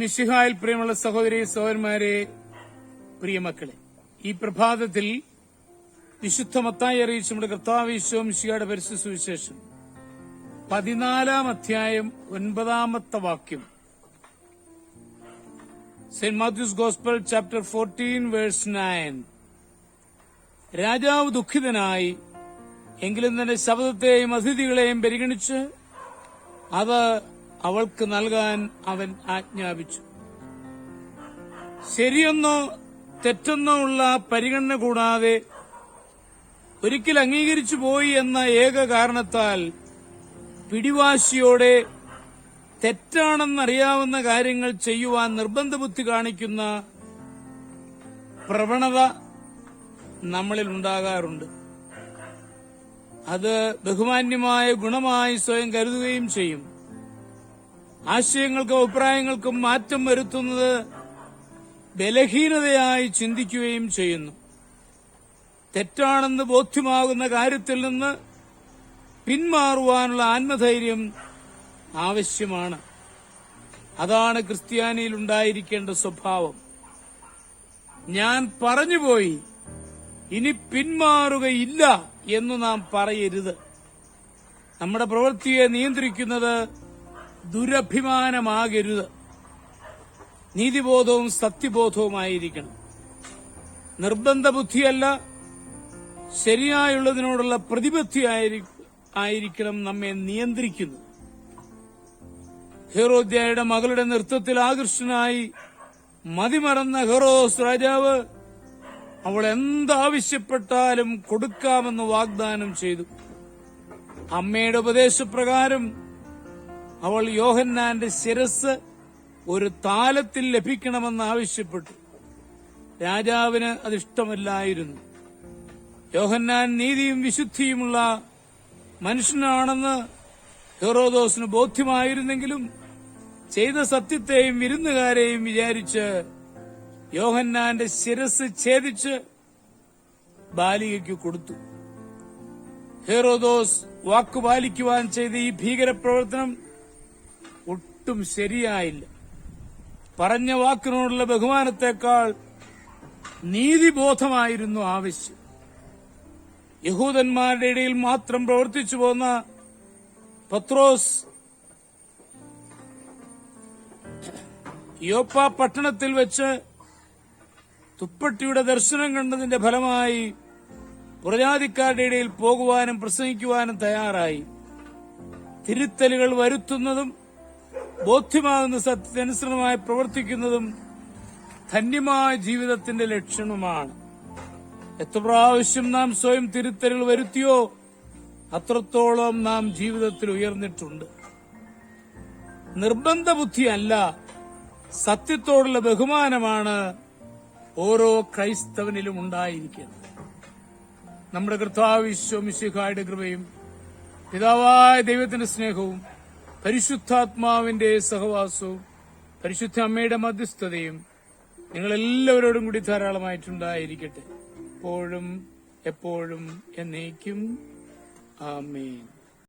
മിശിഹായിൽ പ്രിയമുള്ള സഹോദരി സഹോദരന്മാരെ, പ്രിയമക്കളെ, ഈ പ്രഭാതത്തിൽ വിശുദ്ധ മത്തായി അറിയിച്ച നമ്മുടെ കർത്താവ് ഈശോ മിശിഹായുടെ പരിശുദ്ധ സുവിശേഷം 14-ാം അധ്യായം 9-ാമത്തെ വാക്യം. Saint Matthew's gospel chapter 14 verse 9. രാജാവ് ദുഃഖിതനായി, എങ്കിലും തന്റെ ശബ്ദത്തെയും അതിഥികളെയും പരിഗണിച്ച് അത് അവൾക്ക് നൽകാൻ അവൻ ആജ്ഞാപിച്ചു. ശരിയെന്നോ തെറ്റെന്നോ ഉള്ള പരിഗണന കൂടാതെ ഒരിക്കൽ അംഗീകരിച്ചു പോയി എന്ന ഏക കാരണത്താൽ പിടിവാശിയോടെ തെറ്റാണെന്നറിയാവുന്ന കാര്യങ്ങൾ ചെയ്യുവാൻ നിർബന്ധബുദ്ധി കാണിക്കുന്ന പ്രവണത നമ്മളിൽ ഉണ്ടാകാറുണ്ട്. അത് ബഹുമാന്യമായ ഗുണമായി സ്വയം കരുതുകയും ചെയ്യും. ആശയങ്ങൾക്കും അഭിപ്രായങ്ങൾക്കും മാറ്റം വരുത്തുന്നത് ബലഹീനതയായി ചിന്തിക്കുകയും ചെയ്യുന്നു. തെറ്റാണെന്ന് ബോധ്യമാകുന്ന കാര്യത്തിൽ നിന്ന് പിന്മാറുവാനുള്ള ആത്മധൈര്യം ആവശ്യമാണ്. അതാണ് ക്രിസ്ത്യാനിയിൽ ഉണ്ടായിരിക്കേണ്ട സ്വഭാവം. ഞാൻ പറഞ്ഞുപോയി, ഇനി പിന്മാറുകയില്ല എന്ന് നാം പറയരുത്. നമ്മുടെ പ്രവൃത്തിയെ നിയന്ത്രിക്കുന്നത് ദുരഭിമാനമാകരുത്. നീതിബോധവും സത്യബോധവുമായിരിക്കണം. നിർബന്ധ ബുദ്ധിയല്ല, ശരിയായുള്ളതിനോടുള്ള പ്രതിബദ്ധി ആയിരിക്കണം നമ്മെ നിയന്ത്രിക്കുന്നത്. ഹെറോദ്യയുടെ മകളുടെ നൃത്തത്തിൽ ആകർഷനായി മതിമറന്ന ഹെറോദോസ് രാജാവ് അവൾ എന്താവശ്യപ്പെട്ടാലും കൊടുക്കാമെന്ന് വാഗ്ദാനം ചെയ്തു. അമ്മയുടെ ഉപദേശപ്രകാരം അവൾ യോഹന്നാന്റെ ശിരസ് ഒരു താലത്തിൽ ലഭിക്കണമെന്ന് ആവശ്യപ്പെട്ടു. രാജാവിന് അതിഷ്ടമല്ലായിരുന്നു. യോഹന്നാൻ നീതിയും വിശുദ്ധിയുമുള്ള മനുഷ്യനാണെന്ന് ഹെറോദോസിന് ബോധ്യമായിരുന്നെങ്കിലും ചെയ്ത സത്യത്തെയും വിരുന്നുകാരെയും വിചാരിച്ച് യോഹന്നാന്റെ ശിരസ് ഛേദിച്ച് ബാലികയ്ക്ക് കൊടുത്തു. ഹെറോദോസ് വാക്കുപാലിക്കുവാൻ ചെയ്ത ഈ ഭീകരപ്രവർത്തനം ഒട്ടും ശരിയായില്ല. പറഞ്ഞ വാക്കിനോടുള്ള ബഹുമാനത്തെക്കാൾ നീതിബോധമായിരുന്നു ആവശ്യം. യഹൂദന്മാരുടെ ഇടയിൽ മാത്രം പ്രവർത്തിച്ചു പോന്ന പത്രോസ് യോപ്പ പട്ടണത്തിൽ വെച്ച് തുപ്പട്ടിയുടെ ദർശനം കണ്ടതിന്റെ ഫലമായി പുറജാതിക്കാരുടെ ഇടയിൽ പോകുവാനും പ്രസംഗിക്കുവാനും തയ്യാറായി. തിരുത്തലുകൾ വരുത്തുന്നതും ബോധ്യമാകുന്ന സത്യത്തിനനുസൃതമായി പ്രവർത്തിക്കുന്നതും ധന്യമായ ജീവിതത്തിന്റെ ലക്ഷണമാണ്. എത്ര പ്രാവശ്യം നാം സ്വയം തിരുത്തലുകൾ വരുത്തിയോ അത്രത്തോളം നാം ജീവിതത്തിൽ ഉയർന്നിട്ടുണ്ട്. നിർബന്ധ ബുദ്ധിയല്ല, സത്യത്തോടുള്ള ബഹുമാനമാണ് ഓരോ ക്രൈസ്തവനിലും ഉണ്ടായിരിക്കുന്നത്. നമ്മുടെ കർത്താവ് ഈശോ മിശിഹായുടെ കൃപയും പിതാവായ ദൈവത്തിന്റെ സ്നേഹവും പരിശുദ്ധാത്മാവിന്റെ സഹവാസവും പരിശുദ്ധ അമ്മയുടെ മധ്യസ്ഥതയും നിങ്ങളെല്ലാവരോടും കൂടി ധാരാളമായിട്ടുണ്ടായിരിക്കട്ടെ, എപ്പോഴും എപ്പോഴും എന്നേക്കും. ആമേൻ.